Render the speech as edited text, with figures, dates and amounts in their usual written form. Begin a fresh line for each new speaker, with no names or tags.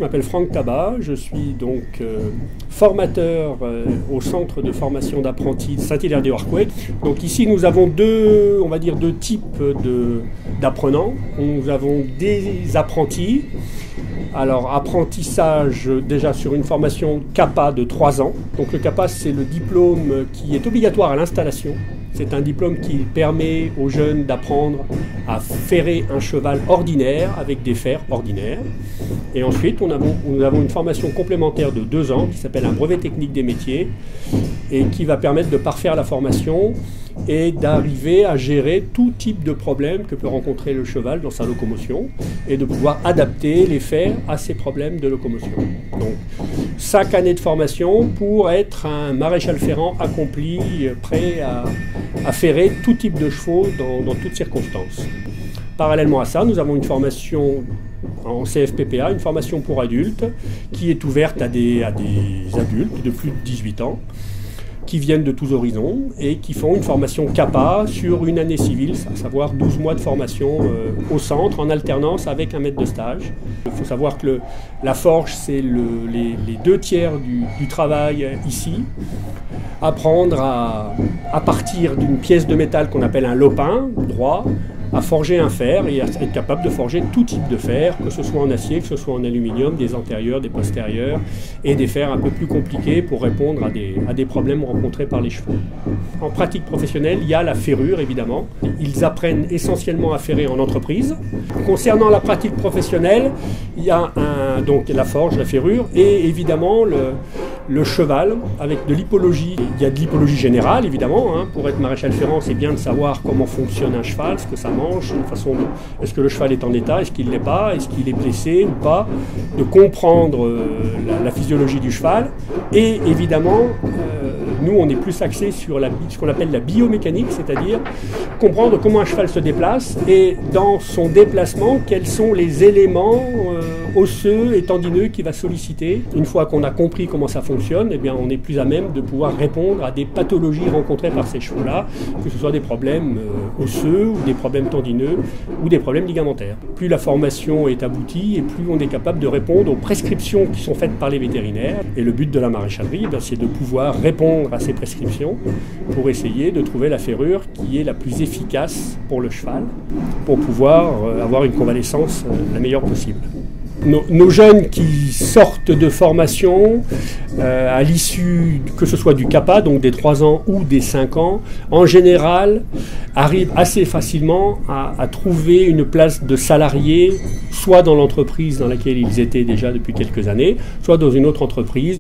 m'appelle Franck Tabat, je suis donc formateur au centre de formation d'apprentis de Saint-Hilaire-des-Harcouët. Donc ici nous avons deux types d'apprenants. Nous avons des apprentis. Alors apprentissage déjà sur une formation CAPA de 3 ans. Donc le CAPA c'est le diplôme qui est obligatoire à l'installation. C'est un diplôme qui permet aux jeunes d'apprendre à ferrer un cheval ordinaire avec des fers ordinaires. Et ensuite, nous avons une formation complémentaire de 2 ans qui s'appelle un brevet technique des métiers et qui va permettre de parfaire la formation et d'arriver à gérer tout type de problème que peut rencontrer le cheval dans sa locomotion et de pouvoir adapter les fers à ces problèmes de locomotion. Donc 5 années de formation pour être un maréchal ferrant accompli, prêt à ferrer tout type de chevaux dans toutes circonstances. Parallèlement à ça, nous avons une formation en CFPPA, une formation pour adultes, qui est ouverte à des adultes de plus de 18 ans, qui viennent de tous horizons et qui font une formation CAPA sur une année civile, à savoir 12 mois de formation au centre, en alternance avec un maître de stage. Il faut savoir que la forge, c'est les 2/3 du travail ici. Apprendre à partir d'une pièce de métal qu'on appelle un lopin droit, à forger un fer et à être capable de forger tout type de fer, que ce soit en acier, que ce soit en aluminium, des antérieurs, des postérieurs, et des fers un peu plus compliqués pour répondre à des problèmes rencontrés par les chevaux. En pratique professionnelle, il y a la ferrure, évidemment. Ils apprennent essentiellement à ferrer en entreprise. Concernant la pratique professionnelle, il y a donc la forge, la ferrure, et évidemment le cheval, avec de l'hippologie. Il y a de l'hippologie générale, évidemment. Pour être maréchal ferrant, c'est bien de savoir comment fonctionne un cheval, ce que ça mange, est-ce que le cheval est en état, est-ce qu'il ne l'est pas, est-ce qu'il est blessé ou pas, de comprendre la physiologie du cheval. Et évidemment, nous, on est plus axé sur ce qu'on appelle la biomécanique, c'est-à-dire comprendre comment un cheval se déplace et dans son déplacement, quels sont les éléments osseux et tendineux qu'il va solliciter. Une fois qu'on a compris comment ça fonctionne, eh bien, on est plus à même de pouvoir répondre à des pathologies rencontrées par ces chevaux-là, que ce soit des problèmes osseux ou des problèmes tendineux ou des problèmes ligamentaires. Plus la formation est aboutie et plus on est capable de répondre aux prescriptions qui sont faites par les vétérinaires. Et le but de la maréchalerie, c'est de pouvoir répondre à ces prescriptions pour essayer de trouver la ferrure qui est la plus efficace pour le cheval, pour pouvoir avoir une convalescence la meilleure possible. Nos jeunes qui sortent de formation à l'issue, que ce soit du CAPA, donc des 3 ans ou des 5 ans, en général arrivent assez facilement à trouver une place de salarié, soit dans l'entreprise dans laquelle ils étaient déjà depuis quelques années, soit dans une autre entreprise.